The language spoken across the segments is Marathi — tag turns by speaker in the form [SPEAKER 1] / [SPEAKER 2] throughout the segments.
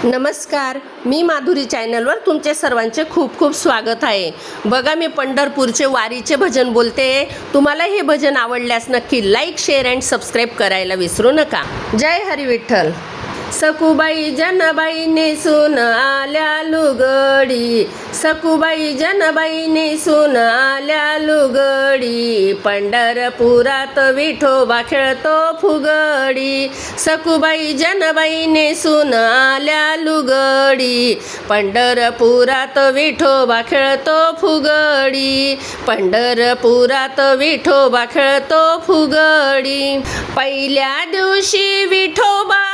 [SPEAKER 1] नमस्कार, मी माधुरी चॅनलवर तुमचे सर्वांचे खूप खूप स्वागत आहे। बघा, मी पंढरपूरचे वारीचे भजन बोलते। तुम्हाला हे भजन आवडल्यास नक्की लाईक, शेअर अँड सबस्क्राईब करायला विसरू नका। जय हरी विठ्ठल। सखुबाई जनबाई नेसून आल्या लुगडी, सखुबाई जनबाई नेसून आल्या लुगडी, पंढरपुरात विठोबा खेळतो फुगडी। सखुबाई जनबाई नेसून आल्या लुगडी, पंढरपुरात विठोबा खेळतो फुगडी, पंढरपुरात विठोबा खेळतो फुगडी। पहिल्या दिवशी विठोबा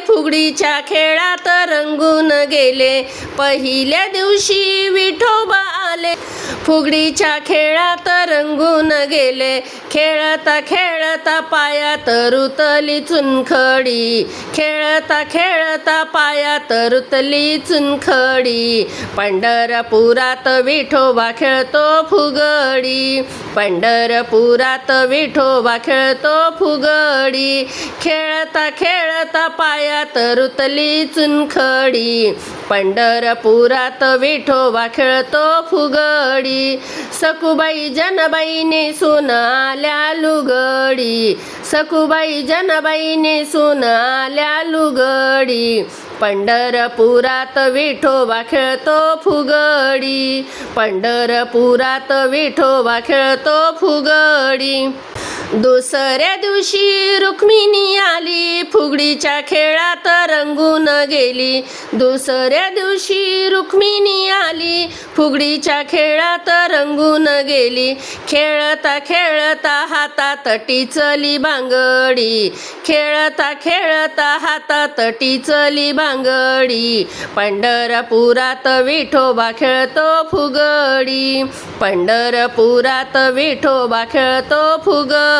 [SPEAKER 1] फुगडीच्या खेळात रंगून गेले, पहिल्या दिवशी विठोबा आले, फुगडीच्या खेळात रंगून गेले। खेळता खेळता पायात रुतली चुनखडी, खेळता खेळता पायात रुतली चुनखडी, पंढरपुरात विठोबा खेळतो फुगडी, पंढरपुरात विठोबा खेळतो फुगडी। खेळता खेळता पायात रुतली चुनखडी, पंढरपुरात विठोबा खेळतो फुगडी। सखुबाई जनबाई नेसून आल्या लुगडी, सखुबाई जनबाई नेसून आल्या लुगडी, पंढरपुरात विठोबा खेळतो फुगडी, पंढरपुरात विठोबा खेळतो फुगडी। दुसऱ्या दिवशी रुक्मिणी आली, फुगडीच्या खेळात रंगून गेली, दुसऱ्या दिवशी रुक्मिणी आली, फुगडीच्या खेळात रंगून गेली। खेळता खेळता हातात टिचली बांगडी, खेळता खेळता हातात टिचली बांगडी, पंढरपुरात विठोबा खेळतो फुगडी, पंढरपुरात विठोबा खेळतो फुगडी।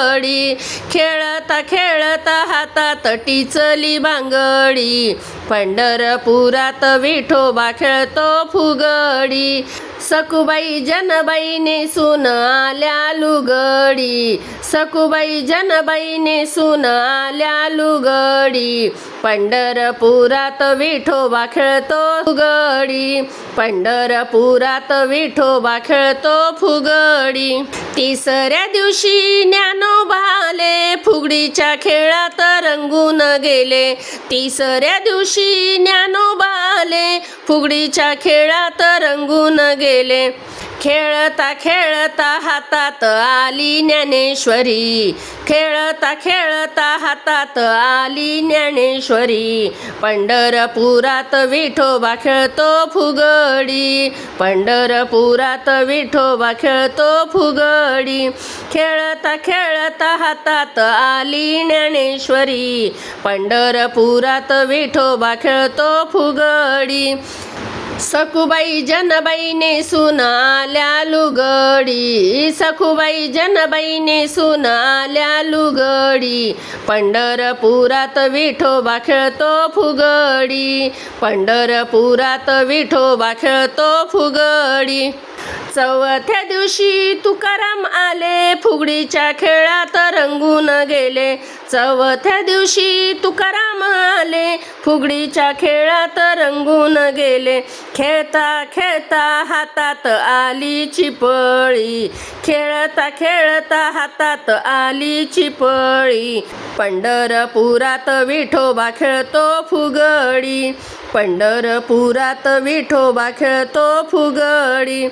[SPEAKER 1] खेळता खेळता हातात टिचली बांगडी, पंढरपुरात विठोबा खेळतो फुगडी। सखुबाई जनबाई नेसून आल्या लुगडी, सखुबाई जनबाई नेसून आल्या लुगडी, पंढरपुरात विठोबा खेळतो फुगडी, पंढरपुरात विठोबा खेळतो फुगडी। तिसऱ्या दिवशी ज्ञानोबा आले, फुगडीच्या खेळात रंगून गेले, तिसऱ्या दिवशी ज्ञानोबा आले, फुगडीच्या खेळात रंगून गेले। खेळता खेळता हातात आली ज्ञानेश्वरी, खेळता खेळता हातात आली ज्ञानेश्वरी, पंढरपुरात विठोबा खेळतो फुगडी, पंढरपुरात विठोबा खेळतो फुगडी। खेळता खेळता हातात आली ज्ञानेश्वरी, पंढरपुरात विठोबा खेळतो फुगडी। सखुबाई जनबाई नेसून आल्या लुगडी, सखुबाई जनबाई नेसून आल्या लुगडी, पंढरपुरात विठोबा खेळतो फुगडी, पंढरपुरात विठोबा खेळतो फुगडी। चौथ्या दिवशी तुकाराम आले, फुगडीच्या खेळात रंगून गेले, चौथ्या दिवशी तुकाराम आले, फुगडीच्या खेळात रंगून गेले। खेळता खेळता हातात आली चिपळी, खेळता खेळता हातात आली चिपळी, पंढरपुरात विठोबा खेळतो फुगडी, पंढरपुरात विठोबा खेळतो फुगडी।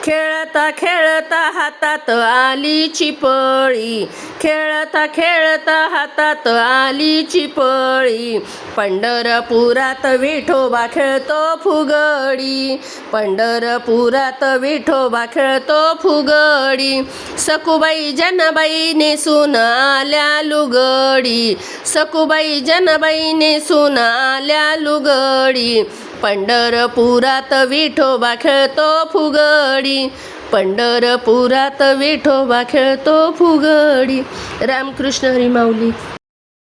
[SPEAKER 1] खेळता खेळता हातात आली चिपळी, खेळता खेळता हातात आली चिपळी, पंढरपुरात विठोबा खेळतो फुगडी, पंढरपुरात विठोबा खेळतो फुगडी। सखुबाई जनबाई नेसून आल्या लुगडी, सखुबाई जनबाई नेसून आल्या लुगडी, पंढरपुरात विठोबा खेळतो फुगडी, पंढरपुरात विठोबा खेळतो फुगडी। रामकृष्ण हरी माऊली।